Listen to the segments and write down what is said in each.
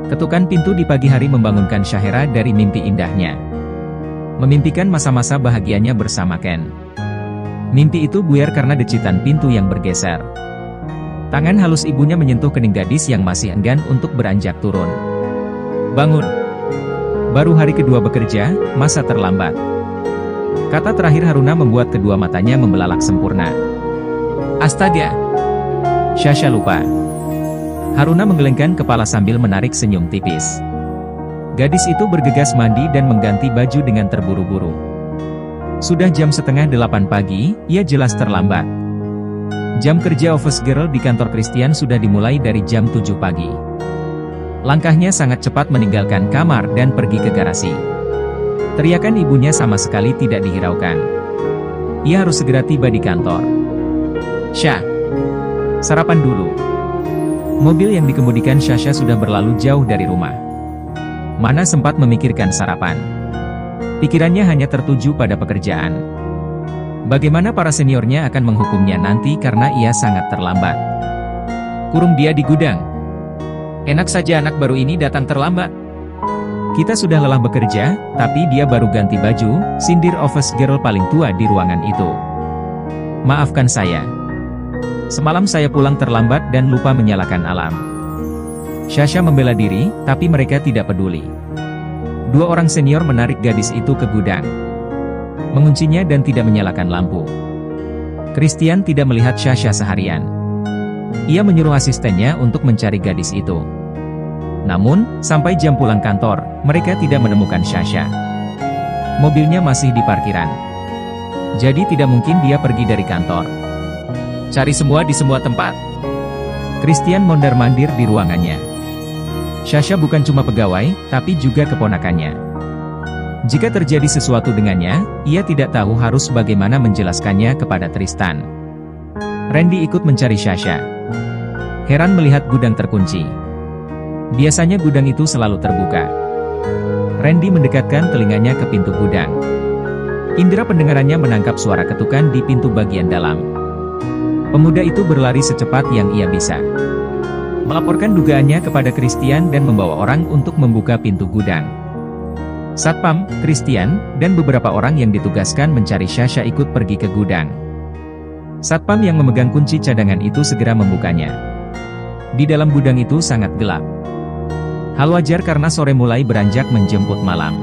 Ketukan pintu di pagi hari membangunkan Syahera dari mimpi indahnya. Memimpikan masa-masa bahagianya bersama Ken. Mimpi itu buyar karena decitan pintu yang bergeser. Tangan halus ibunya menyentuh kening gadis yang masih enggan untuk beranjak turun. "Bangun. Baru hari kedua bekerja, masa terlambat." Kata terakhir Haruna membuat kedua matanya membelalak sempurna. "Astaga. Sasha lupa." Haruna menggelengkan kepala sambil menarik senyum tipis. Gadis itu bergegas mandi dan mengganti baju dengan terburu-buru. Sudah jam setengah 8 pagi, ia jelas terlambat. Jam kerja office girl di kantor Christian sudah dimulai dari jam 7 pagi. Langkahnya sangat cepat meninggalkan kamar dan pergi ke garasi. Teriakan ibunya sama sekali tidak dihiraukan. Ia harus segera tiba di kantor. "Sha, sarapan dulu." Mobil yang dikemudikan Sasha sudah berlalu jauh dari rumah. Mana sempat memikirkan sarapan. Pikirannya hanya tertuju pada pekerjaan. Bagaimana para seniornya akan menghukumnya nanti karena ia sangat terlambat. Kurung dia di gudang. Enak saja anak baru ini datang terlambat. "Kita sudah lelah bekerja, tapi dia baru ganti baju," sindir office girl paling tua di ruangan itu. "Maafkan saya. Semalam saya pulang terlambat dan lupa menyalakan alarm." Sasha membela diri, tapi mereka tidak peduli. Dua orang senior menarik gadis itu ke gudang. Menguncinya dan tidak menyalakan lampu. Christian tidak melihat Sasha seharian. Ia menyuruh asistennya untuk mencari gadis itu. Namun, sampai jam pulang kantor, mereka tidak menemukan Sasha. Mobilnya masih di parkiran. Jadi tidak mungkin dia pergi dari kantor. "Cari semua di semua tempat." Christian mondar-mandir di ruangannya. Sasha bukan cuma pegawai, tapi juga keponakannya. Jika terjadi sesuatu dengannya, ia tidak tahu harus bagaimana menjelaskannya kepada Tristan. Randy ikut mencari Sasha. Heran melihat gudang terkunci. Biasanya gudang itu selalu terbuka. Randy mendekatkan telinganya ke pintu gudang. Indera pendengarannya menangkap suara ketukan di pintu bagian dalam. Pemuda itu berlari secepat yang ia bisa. Melaporkan dugaannya kepada Christian dan membawa orang untuk membuka pintu gudang. Satpam, Christian, dan beberapa orang yang ditugaskan mencari Sasha ikut pergi ke gudang. Satpam yang memegang kunci cadangan itu segera membukanya. Di dalam gudang itu sangat gelap. Hal wajar karena sore mulai beranjak menjemput malam.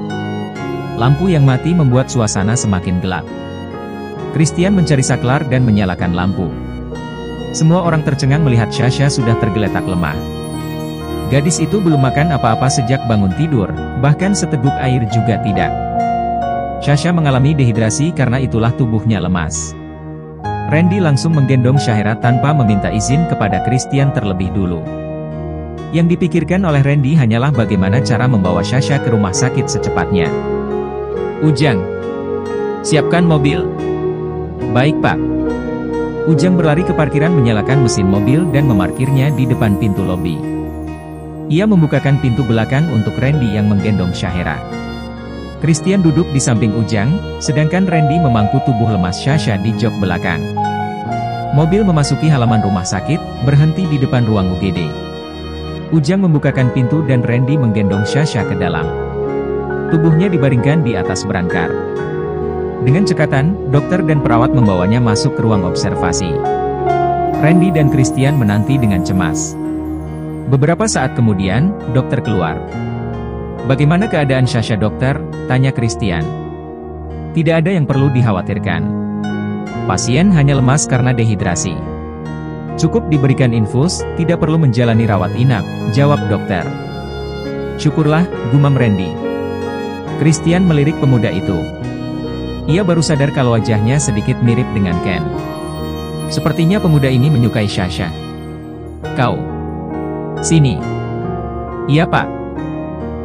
Lampu yang mati membuat suasana semakin gelap. Christian mencari saklar dan menyalakan lampu. Semua orang tercengang melihat Sasha sudah tergeletak lemah. Gadis itu belum makan apa-apa sejak bangun tidur, bahkan seteguk air juga tidak. Sasha mengalami dehidrasi karena itulah tubuhnya lemas. Randy langsung menggendong Syahera tanpa meminta izin kepada Christian terlebih dulu. Yang dipikirkan oleh Randy hanyalah bagaimana cara membawa Sasha ke rumah sakit secepatnya. "Ujang, siapkan mobil." "Baik, Pak." Ujang berlari ke parkiran menyalakan mesin mobil dan memarkirnya di depan pintu lobi. Ia membukakan pintu belakang untuk Randy yang menggendong Syahera. Christian duduk di samping Ujang, sedangkan Randy memangku tubuh lemas Sasha di jok belakang. Mobil memasuki halaman rumah sakit, berhenti di depan ruang UGD. Ujang membukakan pintu dan Randy menggendong Sasha ke dalam. Tubuhnya dibaringkan di atas brankar. Dengan cekatan, dokter dan perawat membawanya masuk ke ruang observasi. Randy dan Christian menanti dengan cemas. Beberapa saat kemudian, dokter keluar. "Bagaimana keadaan Sasha, dokter?" tanya Christian. "Tidak ada yang perlu dikhawatirkan. Pasien hanya lemas karena dehidrasi. Cukup diberikan infus, tidak perlu menjalani rawat inap," jawab dokter. "Syukurlah," gumam Randy. Christian melirik pemuda itu. Ia baru sadar kalau wajahnya sedikit mirip dengan Ken. Sepertinya pemuda ini menyukai Sasha. "Kau sini." "Iya, Pak."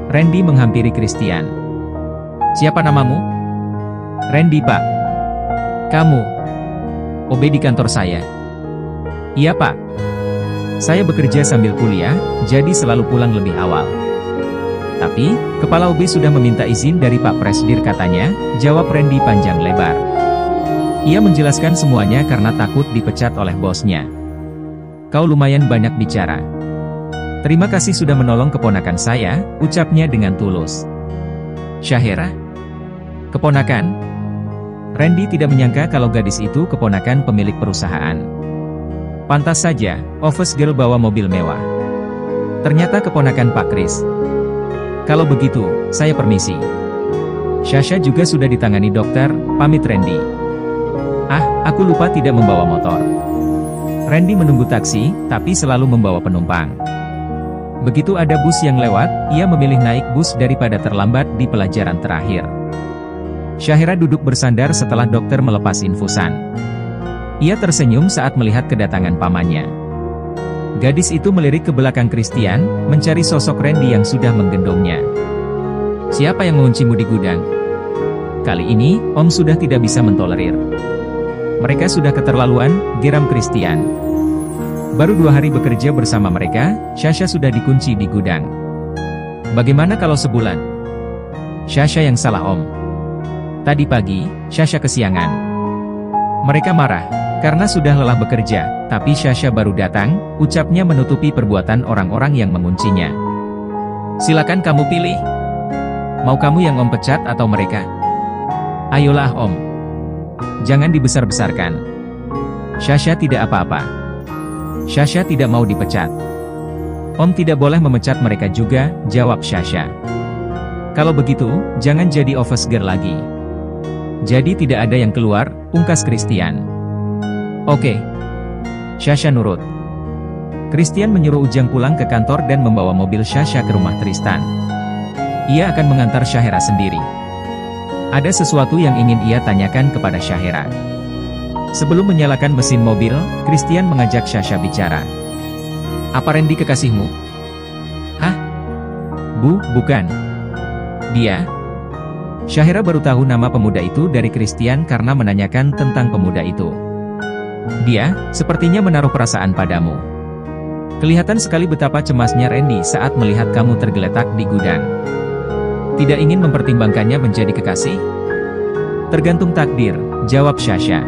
Randy menghampiri Christian. "Siapa namamu?" "Randy, Pak." "Kamu OB di kantor saya?" "Iya, Pak. Saya bekerja sambil kuliah, jadi selalu pulang lebih awal." "Tapi, Kepala OB sudah meminta izin dari Pak Presdir katanya," jawab Randy panjang lebar. Ia menjelaskan semuanya karena takut dipecat oleh bosnya. "Kau lumayan banyak bicara." Terima kasih sudah menolong keponakan saya, ucapnya dengan tulus. Syahera? Keponakan? Randy tidak menyangka kalau gadis itu keponakan pemilik perusahaan. Pantas saja, office girl bawa mobil mewah. Ternyata keponakan Pak Chris. Kalau begitu, saya permisi. Sasha juga sudah ditangani dokter, pamit Randy. Ah, aku lupa tidak membawa motor. Randy menunggu taksi, tapi selalu membawa penumpang. Begitu ada bus yang lewat, ia memilih naik bus daripada terlambat di pelajaran terakhir. Syahera duduk bersandar setelah dokter melepas infusan. Ia tersenyum saat melihat kedatangan pamannya. Gadis itu melirik ke belakang Christian, mencari sosok Randy yang sudah menggendongnya. Siapa yang menguncimu di gudang? Kali ini, Om sudah tidak bisa mentolerir. Mereka sudah keterlaluan, geram Christian. Baru 2 hari bekerja bersama mereka, Sasha sudah dikunci di gudang. Bagaimana kalau sebulan? Sasha yang salah Om. Tadi pagi, Sasha kesiangan. Mereka marah, karena sudah lelah bekerja, tapi Sasha baru datang, ucapnya menutupi perbuatan orang-orang yang menguncinya. Silakan kamu pilih. Mau kamu yang Om pecat atau mereka? Ayolah Om. Jangan dibesar-besarkan. Sasha tidak apa-apa. Sasha tidak mau dipecat. Om tidak boleh memecat mereka juga, jawab Sasha. Kalau begitu, jangan jadi office girl lagi. Jadi tidak ada yang keluar, pungkas Christian. Oke. Sasha nurut. Christian menyuruh Ujang pulang ke kantor dan membawa mobil Sasha ke rumah Tristan. Ia akan mengantar Syahera sendiri. Ada sesuatu yang ingin ia tanyakan kepada Syahera. Sebelum menyalakan mesin mobil, Christian mengajak Sasha bicara. Apa Randy kekasihmu? Hah? Bukan. Dia? Syahera baru tahu nama pemuda itu dari Christian karena menanyakan tentang pemuda itu. Dia, sepertinya menaruh perasaan padamu. Kelihatan sekali betapa cemasnya Randy saat melihat kamu tergeletak di gudang. Tidak ingin mempertimbangkannya menjadi kekasih? Tergantung takdir, jawab Sasha.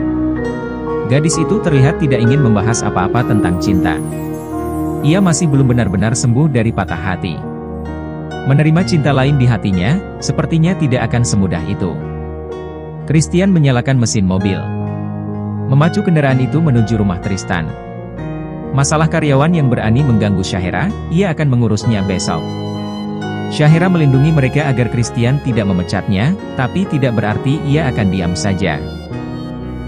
Gadis itu terlihat tidak ingin membahas apa-apa tentang cinta. Ia masih belum benar-benar sembuh dari patah hati. Menerima cinta lain di hatinya, sepertinya tidak akan semudah itu. Christian menyalakan mesin mobil. Memacu kendaraan itu menuju rumah Tristan. Masalah karyawan yang berani mengganggu Syahera, ia akan mengurusnya besok. Syahera melindungi mereka agar Christian tidak memecatnya, tapi tidak berarti ia akan diam saja.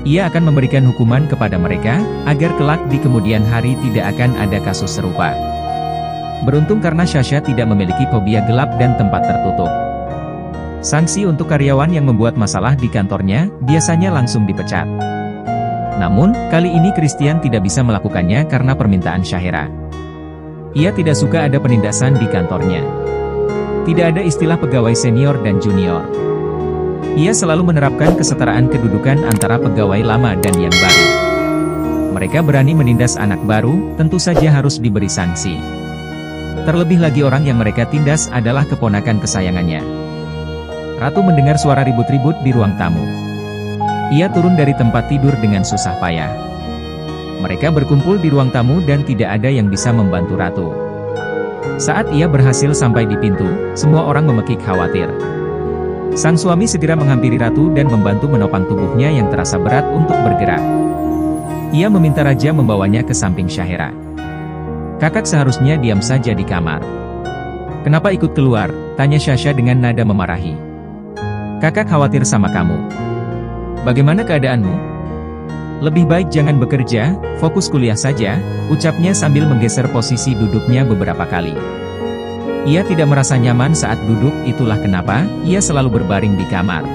Ia akan memberikan hukuman kepada mereka, agar kelak di kemudian hari tidak akan ada kasus serupa. Beruntung karena Sasha tidak memiliki fobia gelap dan tempat tertutup. Sanksi untuk karyawan yang membuat masalah di kantornya, biasanya langsung dipecat. Namun, kali ini Christian tidak bisa melakukannya karena permintaan Syahera. Ia tidak suka ada penindasan di kantornya. Tidak ada istilah pegawai senior dan junior. Ia selalu menerapkan kesetaraan kedudukan antara pegawai lama dan yang baru. Mereka berani menindas anak baru, tentu saja harus diberi sanksi. Terlebih lagi orang yang mereka tindas adalah keponakan kesayangannya. Ratu mendengar suara ribut-ribut di ruang tamu. Ia turun dari tempat tidur dengan susah payah. Mereka berkumpul di ruang tamu dan tidak ada yang bisa membantu Ratu. Saat ia berhasil sampai di pintu, semua orang memekik khawatir. Sang suami segera menghampiri Ratu dan membantu menopang tubuhnya yang terasa berat untuk bergerak. Ia meminta Raja membawanya ke samping Syahera. Kakak seharusnya diam saja di kamar. Kenapa ikut keluar? Tanya Sasha dengan nada memarahi. Kakak khawatir sama kamu. Bagaimana keadaanmu? Lebih baik jangan bekerja, fokus kuliah saja, ucapnya sambil menggeser posisi duduknya beberapa kali. Ia tidak merasa nyaman saat duduk, itulah kenapa ia selalu berbaring di kamar.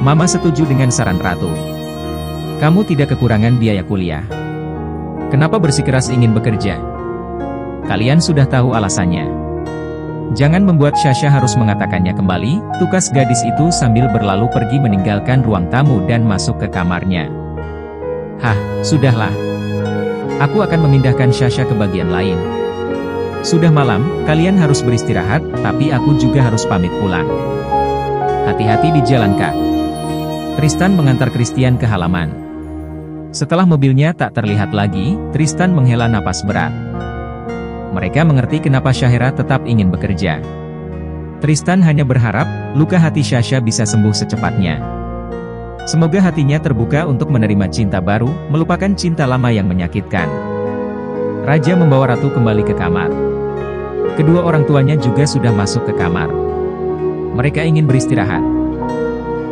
Mama setuju dengan saran Ratu. Kamu tidak kekurangan biaya kuliah. Kenapa bersikeras ingin bekerja? Kalian sudah tahu alasannya. Jangan membuat Sasha harus mengatakannya kembali, tukas gadis itu sambil berlalu pergi meninggalkan ruang tamu dan masuk ke kamarnya. Hah, sudahlah. Aku akan memindahkan Sasha ke bagian lain. Sudah malam, kalian harus beristirahat, tapi aku juga harus pamit pulang. Hati-hati di jalan, Kak. Tristan mengantar Christian ke halaman. Setelah mobilnya tak terlihat lagi, Tristan menghela napas berat. Mereka mengerti kenapa Syahera tetap ingin bekerja. Tristan hanya berharap, luka hati Sasha bisa sembuh secepatnya. Semoga hatinya terbuka untuk menerima cinta baru, melupakan cinta lama yang menyakitkan. Raja membawa Ratu kembali ke kamar. Kedua orang tuanya juga sudah masuk ke kamar. Mereka ingin beristirahat.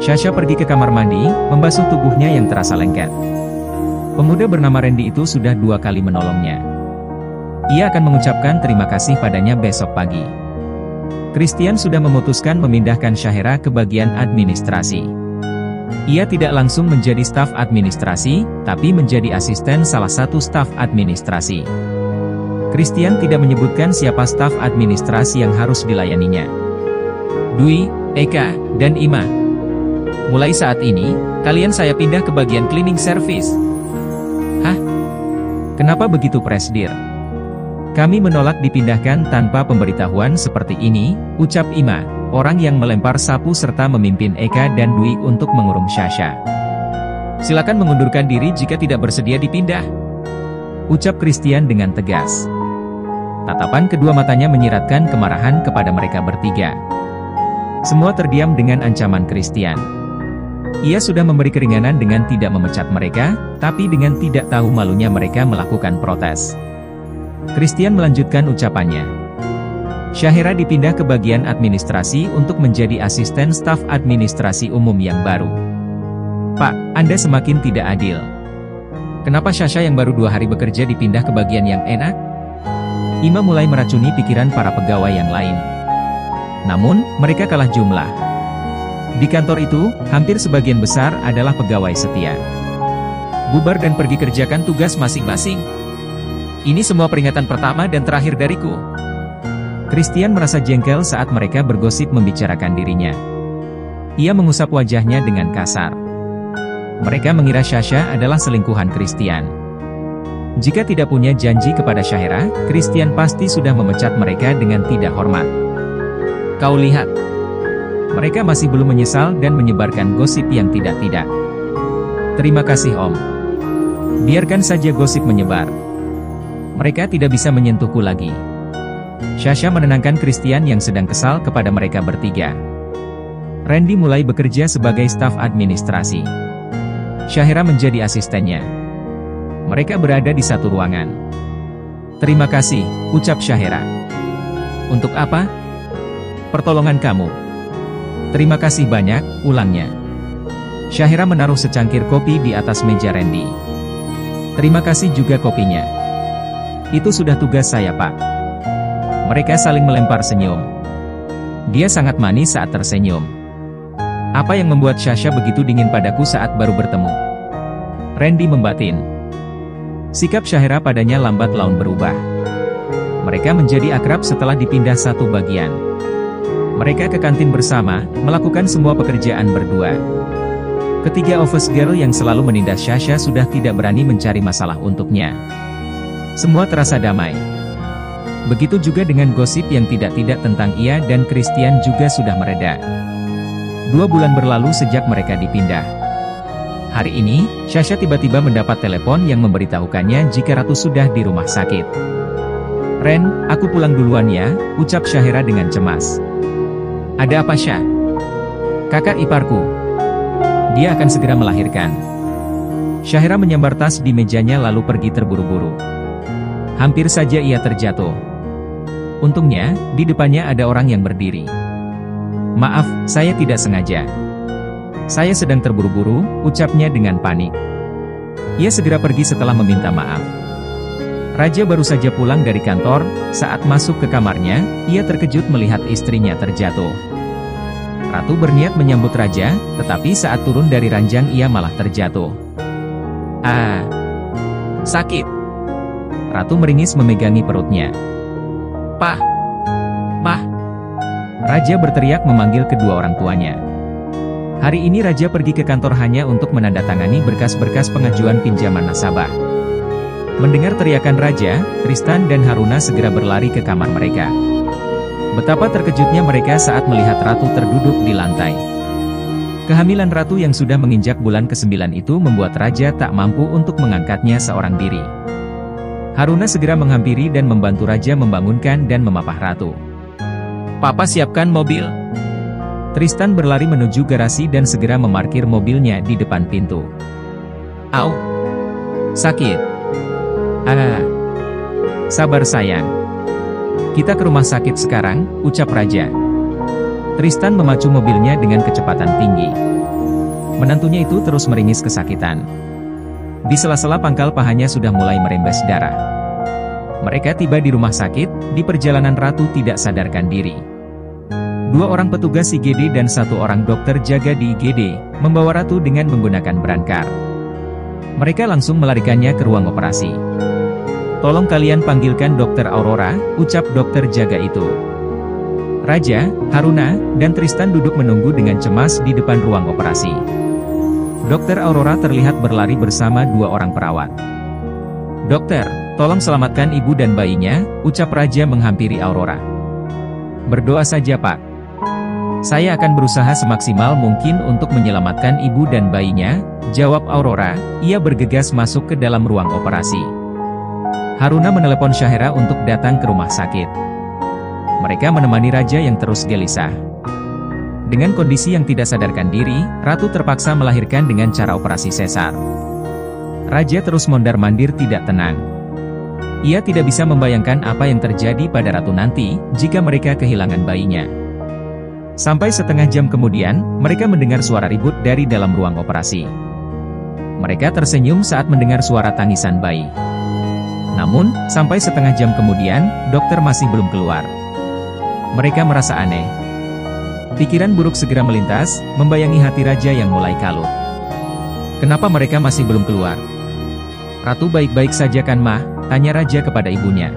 Sasha pergi ke kamar mandi, membasuh tubuhnya yang terasa lengket. Pemuda bernama Randy itu sudah 2 kali menolongnya. Ia akan mengucapkan terima kasih padanya besok pagi. Christian sudah memutuskan memindahkan Syahera ke bagian administrasi. Ia tidak langsung menjadi staf administrasi, tapi menjadi asisten salah satu staf administrasi. Christian tidak menyebutkan siapa staf administrasi yang harus dilayaninya. Dwi, Eka, dan Ima. Mulai saat ini, kalian saya pindah ke bagian cleaning service. Hah? Kenapa begitu, Presdir? Kami menolak dipindahkan tanpa pemberitahuan seperti ini, ucap Ima, orang yang melempar sapu serta memimpin Eka dan Dwi untuk mengurung Sasha. Silakan mengundurkan diri jika tidak bersedia dipindah, ucap Christian dengan tegas. Tatapan kedua matanya menyiratkan kemarahan kepada mereka bertiga. Semua terdiam dengan ancaman Christian. Ia sudah memberi keringanan dengan tidak memecat mereka, tapi dengan tidak tahu malunya mereka melakukan protes. Christian melanjutkan ucapannya. Syahera dipindah ke bagian administrasi untuk menjadi asisten staf administrasi umum yang baru. Pak, Anda semakin tidak adil. Kenapa Sasha yang baru 2 hari bekerja dipindah ke bagian yang enak? Ima mulai meracuni pikiran para pegawai yang lain. Namun, mereka kalah jumlah. Di kantor itu, hampir sebagian besar adalah pegawai setia. Bubar dan pergi kerjakan tugas masing-masing. Ini semua peringatan pertama dan terakhir dariku. Christian merasa jengkel saat mereka bergosip membicarakan dirinya. Ia mengusap wajahnya dengan kasar. Mereka mengira Sasha adalah selingkuhan Christian. Jika tidak punya janji kepada Syahera, Christian pasti sudah memecat mereka dengan tidak hormat. Kau lihat, mereka masih belum menyesal dan menyebarkan gosip yang tidak-tidak. Terima kasih, Om. Biarkan saja gosip menyebar. Mereka tidak bisa menyentuhku lagi. Sasha menenangkan Christian yang sedang kesal kepada mereka bertiga. Randy mulai bekerja sebagai staf administrasi. Syahera menjadi asistennya. Mereka berada di satu ruangan. Terima kasih, ucap Syahera. Untuk apa? Pertolongan kamu. Terima kasih banyak, ulangnya. Syahera menaruh secangkir kopi di atas meja Randy. Terima kasih juga kopinya. Itu sudah tugas saya, Pak. Mereka saling melempar senyum. Dia sangat manis saat tersenyum. Apa yang membuat Sasha begitu dingin padaku saat baru bertemu? Randy membatin. Sikap Syahera padanya lambat laun berubah. Mereka menjadi akrab setelah dipindah satu bagian. Mereka ke kantin bersama, melakukan semua pekerjaan berdua. Ketiga office girl yang selalu menindas Sasha sudah tidak berani mencari masalah untuknya. Semua terasa damai. Begitu juga dengan gosip yang tidak-tidak tentang ia dan Christian juga sudah mereda. 2 bulan berlalu sejak mereka dipindah. Hari ini, Sasha tiba-tiba mendapat telepon yang memberitahukannya jika Ratu sudah di rumah sakit. Ren, aku pulang duluan ya, ucap Syahera dengan cemas. Ada apa, Syah? Kakak iparku. Dia akan segera melahirkan. Syahera menyambar tas di mejanya lalu pergi terburu-buru. Hampir saja ia terjatuh. Untungnya, di depannya ada orang yang berdiri. Maaf, saya tidak sengaja. Saya sedang terburu-buru, ucapnya dengan panik. Ia segera pergi setelah meminta maaf. Raja baru saja pulang dari kantor, saat masuk ke kamarnya, ia terkejut melihat istrinya terjatuh. Ratu berniat menyambut Raja, tetapi saat turun dari ranjang ia malah terjatuh. Ah, sakit. Ratu meringis memegangi perutnya. Pak! Mah! Raja berteriak memanggil kedua orang tuanya. Hari ini Raja pergi ke kantor hanya untuk menandatangani berkas-berkas pengajuan pinjaman nasabah. Mendengar teriakan Raja, Tristan dan Haruna segera berlari ke kamar mereka. Betapa terkejutnya mereka saat melihat Ratu terduduk di lantai. Kehamilan Ratu yang sudah menginjak bulan ke-9 itu membuat Raja tak mampu untuk mengangkatnya seorang diri. Haruna segera menghampiri dan membantu Raja membangunkan dan memapah Ratu. "Papa, siapkan mobil." Tristan berlari menuju garasi dan segera memarkir mobilnya di depan pintu. "Au! Sakit." "Ah, sabar sayang. Kita ke rumah sakit sekarang," ucap Raja. Tristan memacu mobilnya dengan kecepatan tinggi. Menantunya itu terus meringis kesakitan. Di sela-sela pangkal pahanya sudah mulai merembes darah. Mereka tiba di rumah sakit. Di perjalanan Ratu tidak sadarkan diri. 2 orang petugas IGD dan 1 orang dokter jaga di IGD, membawa Ratu dengan menggunakan brankar. Mereka langsung melarikannya ke ruang operasi. "Tolong kalian panggilkan Dokter Aurora," ucap dokter jaga itu. Raja, Haruna, dan Tristan duduk menunggu dengan cemas di depan ruang operasi. Dokter Aurora terlihat berlari bersama 2 orang perawat. "Dokter, tolong selamatkan ibu dan bayinya," ucap Raja menghampiri Aurora. "Berdoa saja, Pak. Saya akan berusaha semaksimal mungkin untuk menyelamatkan ibu dan bayinya," jawab Aurora. Ia bergegas masuk ke dalam ruang operasi. Haruna menelepon Syahera untuk datang ke rumah sakit. Mereka menemani Raja yang terus gelisah. Dengan kondisi yang tidak sadarkan diri, Ratu terpaksa melahirkan dengan cara operasi sesar. Raja terus mondar-mandir tidak tenang. Ia tidak bisa membayangkan apa yang terjadi pada Ratu nanti, jika mereka kehilangan bayinya. Sampai setengah jam kemudian, mereka mendengar suara ribut dari dalam ruang operasi. Mereka tersenyum saat mendengar suara tangisan bayi. Namun, sampai setengah jam kemudian, dokter masih belum keluar. Mereka merasa aneh. Pikiran buruk segera melintas, membayangi hati Raja yang mulai kalut. Kenapa mereka masih belum keluar? "Ratu baik-baik saja kan, Mah?" tanya Raja kepada ibunya.